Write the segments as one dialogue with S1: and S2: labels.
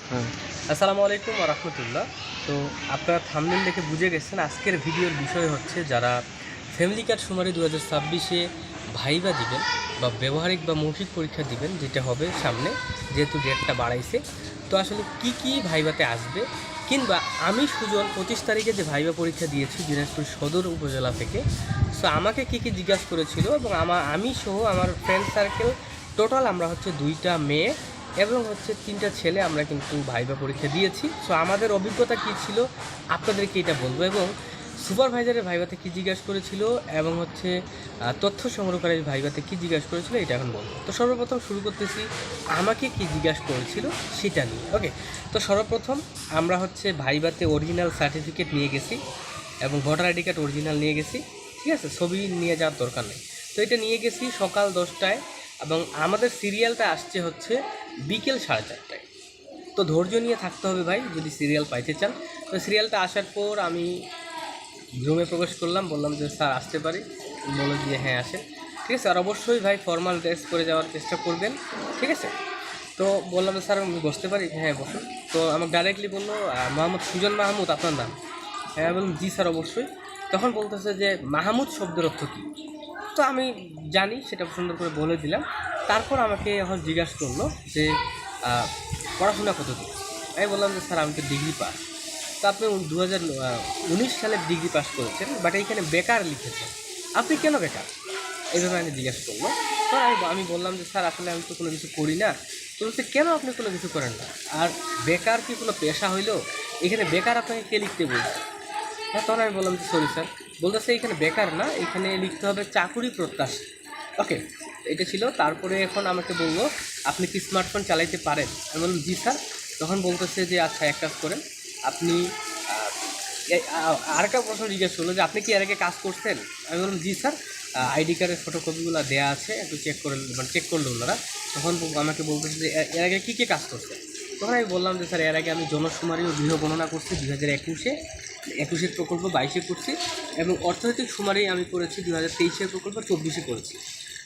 S1: হ্যাঁ। আসসালামু আলাইকুম ওয়া রাহমাতুল্লাহ। তো আপনারা থাম্বনেল দেখে বুঝে গেছেন আজকের ভিডিওর বিষয় হচ্ছে যারা ফ্যামিলি কার্ড শুমারি ২০২৬-এ ভাইবা দিবেন বা ব্যবহারিক বা মৌখিক পরীক্ষা দিবেন, যেটা হবে সামনে, যেহেতু ডেটটা বাড়াইছে। তো আসলে কি ভাইবাতে আসবে, কিংবা আমি সুজন ২৫ তারিখে যে ভাইবা পরীক্ষা দিয়েছি দিনাজপুর সদর উপজেলা থেকে, সো আমাকে কী জিজ্ঞাসা করেছিল, এবং আমি সহ আমার ফ্রেন্ড সার্কেল টোটাল আমরা হচ্ছে ২টা মেয়ে এবং হচ্ছে 3টা ছেলে আমরা কিন্তু ভাইবা পরীক্ষা দিয়েছি। সো আমাদের অভিজ্ঞতা কী ছিল আপনাদেরকে এটা বলবো, এবং সুপারভাইজারের ভাইভাতে কী জিজ্ঞাসা করেছিল, এবং হচ্ছে তথ্য সংগ্রহকারীর ভাইভাতে কী জিজ্ঞাসা করেছিল এটা এখন বলবো। তো সর্বপ্রথম শুরু করতেছি আমাকে কী জিজ্ঞাসা করেছিল সেটা নিয়ে। ওকে, তো সর্বপ্রথম আমরা হচ্ছে ভাইভাতে অরিজিনাল সার্টিফিকেট নিয়ে গেছি এবং ভোটার আইডি কার্ড অরিজিনাল নিয়ে গেছি। ঠিক আছে, ছবি নিয়ে যাওয়ার দরকার নেই। তো এটা নিয়ে গেছি সকাল 10টায়, এবং আমাদের সিরিয়ালটা আসছে হচ্ছে বিকেল 4:30টায়। তো ধৈর্য নিয়ে থাকতে হবে ভাই যদি সিরিয়াল পাইতে চান। তো সিরিয়ালটা আসার পর আমি রুমে প্রবেশ করলাম, বললাম যে স্যার আসতে পারি, বলে দিয়ে হ্যাঁ আসেন। ঠিক আছে, আর অবশ্যই ভাই ফর্মাল ড্রেস করে যাওয়ার চেষ্টা করবেন। ঠিক আছে, তো বললাম যে স্যার আমি বসতে পারি, হ্যাঁ বসুন। তো আমাকে ডাইরেক্টলি বললো মোহাম্মদ সুজন মাহমুদ আপনার নাম? হ্যাঁ বললাম জি স্যার অবশ্যই। তখন বলতেছে যে মাহমুদ শব্দের অর্থ কী? তো আমি জানি, সেটা সুন্দর করে বলে দিলাম। তারপর আমাকে এখন জিজ্ঞাসা করলো যে পড়াশোনা কতদূর। আমি বললাম যে স্যার আমি তো ডিগ্রি পাস। তো আপনি 2019 সালের ডিগ্রি পাস করেছেন, বাট এইখানে বেকার লিখেছেন, আপনি কেন বেকার? এইভাবে আমি জিজ্ঞাসা করলো। তো আমি বললাম যে স্যার আসলে আমি তো কোনো কিছু করি না। তো বলছে কেন আপনি কোনো কিছু করেন না? আর বেকার কি কোনো পেশা হইলো? এখানে বেকার আপনাকে কে লিখতে বলছে? হ্যাঁ, তখন আমি বললাম যে সরি স্যার। বলতেছে এখানে বেকার না, এখানে লিখতে হবে চাকুরি প্রত্যাশী। ওকে, এটা ছিল। তারপরে এখন আমাকে বললো আপনি কি স্মার্টফোন চালাইতে পারেন? আমি বললাম জি স্যার। তখন বলতেছে যে আচ্ছা এক কাজ করেন, আপনি আরেকটা প্রশ্ন জিজ্ঞেস করলো যে আপনি কি এর আগে কাজ করছেন? আমি বললাম জি স্যার, আইডি কার্ডের ফটোকপিগুলো দেওয়া আছে, একটু চেক করে, মানে চেক করলো ওনারা। তখন আমাকে বলতেছে যে এর আগে কী কাজ করছে? তখন আমি বললাম যে স্যার এর আগে আমি জনশুমারি ও গৃহ গণনা করছি 2021-এ, 21-এর প্রকল্প 22-এ করছি, এবং অর্থনৈতিক শুমারি আমি করেছি 2023-এর প্রকল্প 24-এ করেছি।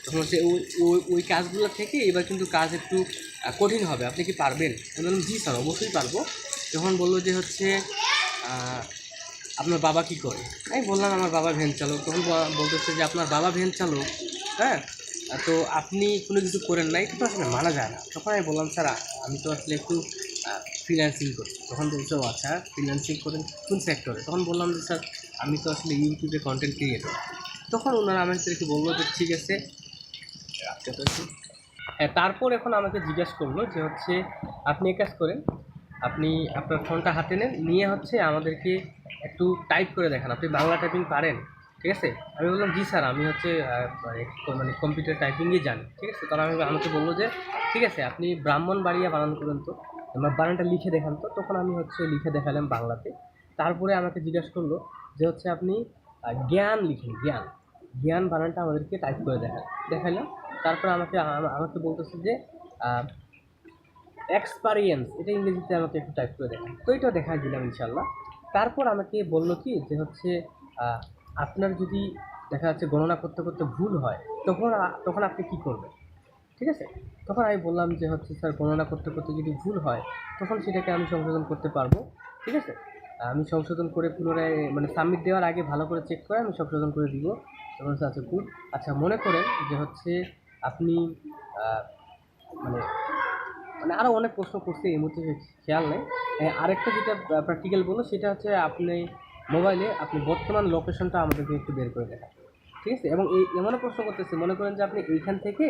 S1: তখন হচ্ছে ওই কাজগুলো থেকে এবার কিন্তু কাজ একটু কঠিন হবে, আপনি কি পারবেন? আমি বললাম জি স্যার অবশ্যই পারবো। তখন বললো যে হচ্ছে আপনার বাবা কি করে? আমি বললাম আমার বাবা ভ্যান চালক। তখন বলতেছে যে আপনার বাবা ভ্যান চালক, হ্যাঁ, তো আপনি কোনো কিছু করেন না, এটা তো আসলে মানা যায় না। তখন আমি বললাম স্যার আমি তো আসলে একটু ফ্রিল্যান্সিং করি। তখন বলছে ও আচ্ছা ফ্রিল্যান্সিং করেন কোন সেক্টরে? তখন বললাম যে স্যার আমি তো আসলে ইউটিউবে কন্টেন্ট ক্রিয়েটর। তখন ওনারা আমাদেরকে বললো যে ঠিক আছে। হ্যাঁ, তারপর এখন আমাকে জিজ্ঞাসা করলো যে হচ্ছে আপনি এক কাজ করেন, আপনি আপনার ফোনটা হাতে নেন, নিয়ে হচ্ছে আমাদেরকে একটু টাইপ করে দেখান, আপনি বাংলা টাইপিং পারেন? ঠিক আছে, আমি বললাম জি স্যার আমি হচ্ছে মানে কম্পিউটার টাইপিংই জানি। ঠিক আছে, তখন আমাকে বললো যে ঠিক আছে আপনি ব্রাহ্মণবাড়িয়া বানান করেন তো, আমার বানানটা লিখে দেখান তো। তখন আমি হচ্ছে লিখে দেখালাম বাংলাতে। তারপরে আমাকে জিজ্ঞাসা করলো যে হচ্ছে আপনি জ্ঞান লিখেন, জ্ঞান, জ্ঞান বানানটা আমাদেরকে টাইপ করে দেখালাম। তারপরে আমাকে বলতেছে যে এক্সপেরিয়েন্স, এটা ইংরেজিতে আমাকে একটু টাইপ করে দেখান। তো এটা দেখাই দিলাম ইনশাল্লাহ। তারপর আমাকে বললো কি যে হচ্ছে আপনার যদি দেখা যাচ্ছে গণনা করতে করতে ভুল হয়, তখন আপনি কী করবেন? ঠিক আছে, তখন আমি বললাম যে হচ্ছে স্যার গণনা করতে করতে যদি ভুল হয় তখন সেটাকে আমি সংশোধন করতে পারবো। ঠিক আছে, আমি সংশোধন করে পুনরায় মানে সাবমিট দেওয়ার আগে ভালো করে চেক করে আমি সংশোধন করে দিব। তখন হচ্ছে আচ্ছা গুড। আচ্ছা মনে করেন যে হচ্ছে আপনি মানে মানে আরও অনেক প্রশ্ন করছে, এই মুহূর্তে খেয়াল নেই। আরেকটা যেটা প্র্যাকটিক্যাল বললো সেটা হচ্ছে আপনি মোবাইলে আপনি বর্তমান লোকেশনটা আমাদেরকে একটু বের করে দেখান। ঠিক আছে, এবং এমনও প্রশ্ন করতেছে, মনে করেন যে আপনি এইখান থেকে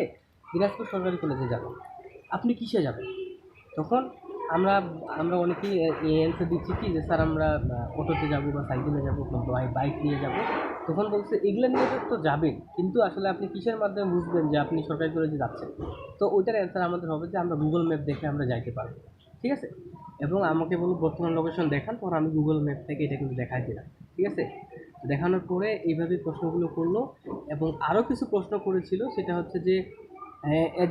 S1: দিনাজপুর সরকারি কলেজে যাবেন, আপনি কিসে যাবেন? তখন আমরা আমরা অনেকেই এই অ্যান্সার দিচ্ছি কি যে স্যার আমরা অটোতে যাবো বা সাইকেলে যাবো বা বাইক নিয়ে যাবো। তখন বলছে এগুলো নিয়ে তো যাবেন, কিন্তু আসলে আপনি কিসের মাধ্যমে বুঝবেন যে আপনি সরকারি কলেজে যাচ্ছেন? তো ওইটার অ্যান্সার আমাদের হবে যে আমরা গুগল ম্যাপ দেখে আমরা যাইতে পারবো। ঠিক আছে, এবং আমাকে বলুন বর্তমান লোকেশন দেখান, তখন আমি গুগল ম্যাপ থেকে এটা কিন্তু দেখাই দিলাম। ঠিক আছে, দেখানোর পরে এইভাবে প্রশ্নগুলো করলো, এবং আরও কিছু প্রশ্ন করেছিল। সেটা হচ্ছে যে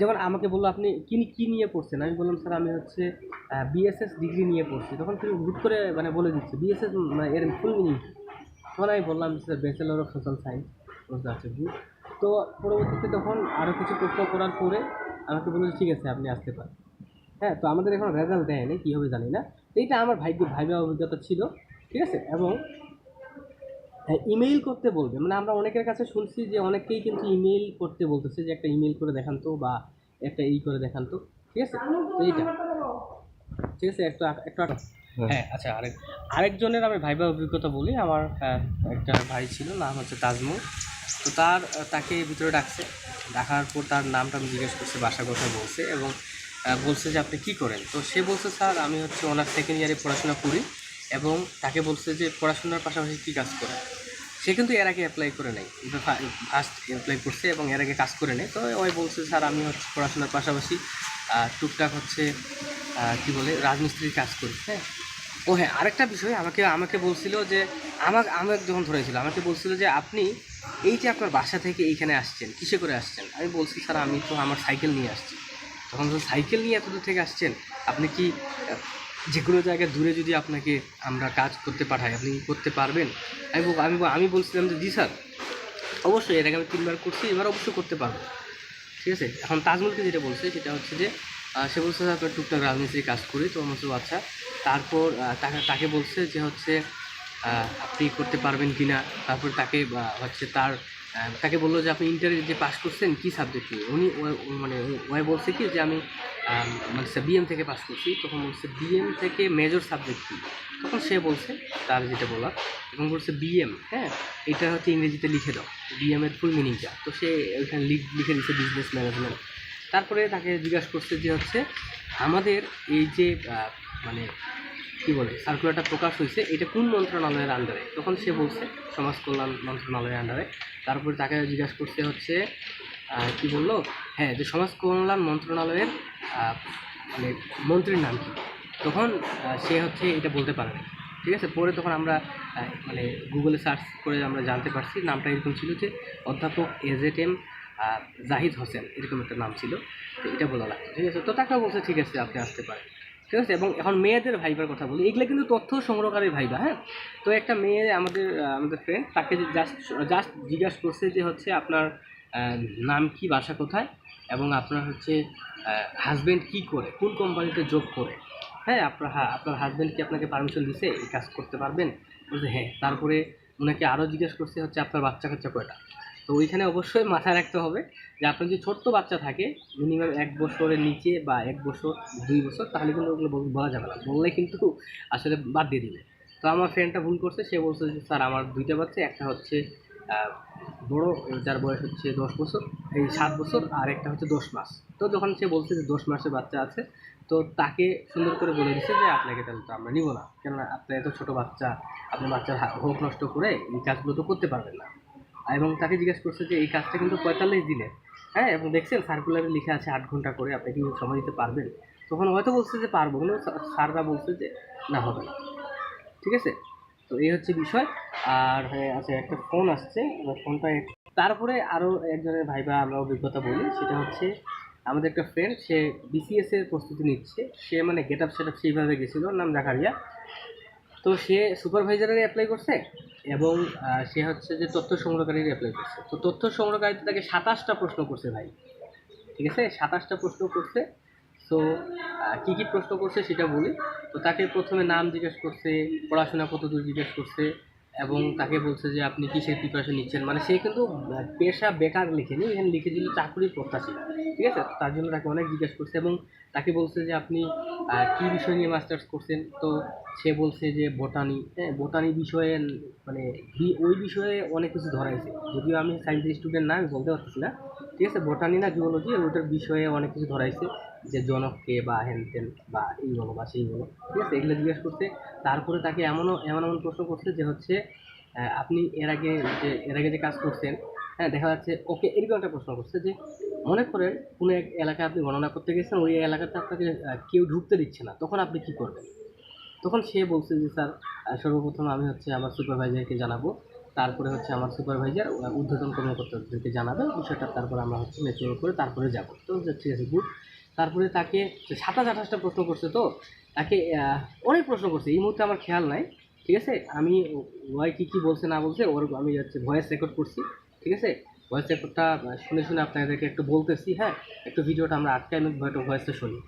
S1: যেমন আমাকে বললো আপনি কী নিয়ে পড়ছেন? আমি বললাম স্যার আমি হচ্ছে বিএসএস ডিগ্রি নিয়ে পড়ছি। তখন তিনি হুট করে মানে বলে দিচ্ছে বিএসএস মানে এর ফুল মিনিং কী? তখন আমি বললাম sir bachelor of social science. বলতে আছে গুড। তো পরবর্তীতে তখন আরও কিছু প্রশ্ন করার পরে আমাকে বললো ঠিক আছে আপনি আসতে পারেন। হ্যাঁ, তো আমাদের এখন রেজাল্ট দেয়নি, কী হবে জানি না। তো এইটা আমার ভাইবা অভিজ্ঞতা ছিল, ঠিক আছে। এবং ইমেইল করতে বলবে, মানে আমরা অনেকের কাছে শুনছি যে অনেকেই কিন্তু ইমেইল করতে বলতেছে যে একটা ইমেইল করে দেখান তো, বা একটা করে দেখান তো, ঠিক আছে। তো এইটা ঠিক আছে, একটা হ্যাঁ আচ্ছা, আরেকজনের আমি ভাইবা অভিজ্ঞতা বলি। আমার একটা ভাই ছিল, নাম হচ্ছে তাজমুল। তো তাকে ভিতরে ডাকার পর তার নামটা আমি জিজ্ঞেস করছি, বাসা কোথায় বলছে, এবং বলছে যে আপনি কী করেন। তো সে বলছে স্যার আমি হচ্ছে অনার্স সেকেন্ড ইয়ারে পড়াশোনা করি। এবং তাকে বলছে যে পড়াশোনার পাশাপাশি কী কাজ করে। সে কিন্তু এর আগে অ্যাপ্লাই করে নেয়, ফার্স্ট অ্যাপ্লাই করছে এবং এর আগে কাজ করে নেয়। তো ওই বলছে স্যার আমি হচ্ছে পড়াশোনার পাশাপাশি টুকটাক হচ্ছে কী বলে রাজমিস্ত্রির কাজ করি। হ্যাঁ, ও হ্যাঁ, আরেকটা বিষয় আমাকে বলছিল যে আমাকে যখন ধরেছিল আমাকে বলছিল যে আপনি এই যে আপনার বাসা থেকে এইখানে আসছেন কিসে করে আসছেন। আমি বলছি স্যার আমি তো আমার সাইকেল নিয়ে আসছি। তখন তো সাইকেল নিয়ে এত দূর থেকে আসছেন, আপনি কি যে কোনো জায়গায় দূরে যদি আপনাকে আমরা কাজ করতে পাঠাই আপনি কি করতে পারবেন? আমি বলছিলাম যে জি স্যার, অবশ্যই এর আগে আমি 3 বার করছি, এবার অবশ্যই করতে পারবো, ঠিক আছে। এখন তাজমুলকে যেটা বলছে সেটা হচ্ছে যে সে বলছে যে আপনার টুকটাক রাজমিস্ত্রি কাজ করি। তো আমার তো আচ্ছা। তারপর তাকে বলছে যে হচ্ছে আপনি করতে পারবেন কি না। তারপর তাকে হচ্ছে তাকে বললো যে আপনি ইন্টারে যে পাস করছেন কী সাবজেক্ট নিয়ে। মানে ওই বলছে কি যে আমি মানে বিএম থেকে পাস করছি। তখন বলছে বিএম থেকে মেজর সাবজেক্ট কী। তখন সে বলছে তার যেটা বলা, এবং বলছে বিএম, হ্যাঁ এটা হচ্ছে ইংরেজিতে লিখে দাও বিএম এর ফুল মিনিংটা। তো সে ওইখানে লিখে দিচ্ছে বিজনেস ম্যানেজমেন্ট। তারপরে তাকে জিজ্ঞাসা করছে যে হচ্ছে আমাদের এই যে মানে কী বলে সার্কুলারটা প্রকাশ হয়েছে এটা কোন মন্ত্রণালয়ের আন্ডারে। তখন সে বলছে সমাজ কল্যাণ মন্ত্রণালয়ের আন্ডারে। তারপরে তাকে জিজ্ঞাসা করছে হচ্ছে কী বললো, হ্যাঁ যে সমাজ কল্যাণ মন্ত্রণালয়ের মানে মন্ত্রীর নাম কী। তখন সে হচ্ছে এটা বলতে পারে না, ঠিক আছে। পরে তখন আমরা মানে গুগলে সার্চ করে আমরা জানতে পারছি নামটা এরকম ছিল যে অধ্যাপক এজেড.এম জাহিদ হোসেন, এরকম একটা নাম ছিল। তো এটা বলা লাগতো, ঠিক আছে। তো তাকেও বলছে ঠিক আছে আপনি আসতে পারেন, ঠিক আছে। এবং এখন মেয়েদের ভাইবার কথা বলি, এগুলো কিন্তু তথ্য সংগ্রহকারী ভাইবা। হ্যাঁ, তো একটা মেয়ে আমাদের ফ্রেন্ড তাকে জাস্ট জিজ্ঞাসা করছে যে হচ্ছে আপনার নাম কি, বাসা কোথায়, এবং আপনার হচ্ছে হাজব্যান্ড কী করে, কোন কোম্পানিতে জব করে। হ্যাঁ, আপনার হাজব্যান্ড কি আপনাকে পারমিশন দিছে এই কাজ করতে পারবেন। বলছে হ্যাঁ। তারপরে ওনাকে আরও জিজ্ঞেস করছে হচ্ছে আপনার বাচ্চা কাচ্চা কয়টা। তো ওইখানে অবশ্যই মাথায় রাখতে হবে যে আপনার যদি ছোট্ট বাচ্চা থাকে মিনিমাম 1 বছরের নিচে বা 1 বছর 2 বছর, তাহলে কিন্তু ওগুলো বলা যাবে না, বললে কিন্তু আসলে বাদ দিয়ে দিবে। তো আমার ফ্রেন্ডটা ভুল করছে, সে বলছে যে স্যার আমার 2টা বাচ্চা, একটা হচ্ছে বড় যার বয়স হচ্ছে 10 বছর, এই 7 বছর, আর একটা হচ্ছে 10 মাস। তো যখন সে বলছে যে 10 মাসের বাচ্চা আছে, তো তাকে সুন্দর করে বলে দিচ্ছে যে আপনাকে তাহলে তো আমরা নিব না, কেননা আপনার এত ছোটো বাচ্চা, আপনি বাচ্চার হোক নষ্ট করে এই কাজগুলো তো করতে পারবেন না। এবং তাকে জিজ্ঞেস করছে যে এই কাজটা কিন্তু 45 দিনের। হ্যাঁ, এবং দেখছেন সার্কুলারে লিখে আছে 8 ঘন্টা করে, আপনি কি সময় দিতে পারবেন। তখন হয়তো বলছে যে পারবো, কিন্তু স্যাররা বলছে যে না, হবে না, ঠিক আছে। তো এই হচ্ছে বিষয়। আর হ্যাঁ আচ্ছা, একটা ফোন আসছে, ফোনটা তারপরে আরও একজনের ভাইবা আমরা অভিজ্ঞতা বলি। সেটা হচ্ছে আমাদের একটা ফ্রেন্ড, সে বিসিএস এর প্রস্তুতি নিচ্ছে। সে মানে গেট আপ সেট আপ সেইভাবে গেছিলো, নাম জাকারিয়া। তো সে সুপারভাইজারের অ্যাপ্লাই করছে, এবং সে হচ্ছে যে তথ্য সংগ্রহকারীর অ্যাপ্লাই করছে। তো তথ্য সংগ্রহকারীতে তাকে 27টা প্রশ্ন করছে ভাই, ঠিক আছে, 27টা প্রশ্ন করছে। সো কী কী প্রশ্ন করছে সেটা বলি। তো তাকে প্রথমে নাম জিজ্ঞেস করছে, পড়াশোনা কতদূর জিজ্ঞেস করছে, এবং তাকে বলছে যে আপনি কিসের প্রিপারেশন নিচ্ছেন। মানে সে কিন্তু পেশা বেকার লিখেনি, এখানে লিখে দিল চাকরির প্রত্যাশী, ঠিক আছে। তার জন্য তাকে অনেক জিজ্ঞেস করছে, এবং তাকে বলছে যে আপনি কী বিষয় নিয়ে মাস্টার্স করছেন। তো সে বলছে যে বোটানি। হ্যাঁ, বোটানি বিষয়ে মানে ওই বিষয়ে অনেক কিছু ধরাইছে, যদিও আমি সায়েন্সের স্টুডেন্ট না, আমি বলতে পারতেছি না, ঠিক আছে। বোটানি না জুওলজি, ওটার বিষয়ে অনেক কিছু ধরাইছে, যে জনককে বা হ্যানতেন বা এই বলো বা সেই বলো, ঠিক আছে, এগুলো জিজ্ঞেস করছে। তারপরে তাকে এমন এমন প্রশ্ন করছে যে হচ্ছে আপনি এর আগে যে কাজ করছেন, হ্যাঁ দেখা যাচ্ছে ওকে এরকম একটা প্রশ্ন করছে যে মনে করেন কোনো এক এলাকায় আপনি গণনা করতে গেছেন, ওই এলাকাতে আপনাকে কেউ ঢুকতে দিচ্ছে না, তখন আপনি কী করবেন। তখন সে বলছে যে স্যার সর্বপ্রথম আমি হচ্ছে আমার সুপারভাইজারকে জানাবো, তারপরে হচ্ছে আমার সুপারভাইজার ঊর্ধ্বতন কর্মকর্তাদেরকে জানাবে বিষয়টা, তারপরে আমরা হচ্ছে ম্যাচিওর করে তারপরে যাবো। তো ঠিক আছে, গুড। তারপরে তাকে 27-28টা প্রশ্ন করছে। তো তাকে অনেক প্রশ্ন করছে, এই মুহূর্তে আমার খেয়াল নাই, ঠিক আছে। আমি ওয়াই কী বলছে না বলছে ওর আমি হচ্ছে ভয়েস রেকর্ড করছি, ঠিক আছে। ভয়েস রেকর্ডটা শুনে আপনাদেরকে একটু বলতেছি। হ্যাঁ, একটু ভিডিওটা আমরা আটকায় ভয়েসটা শুনি।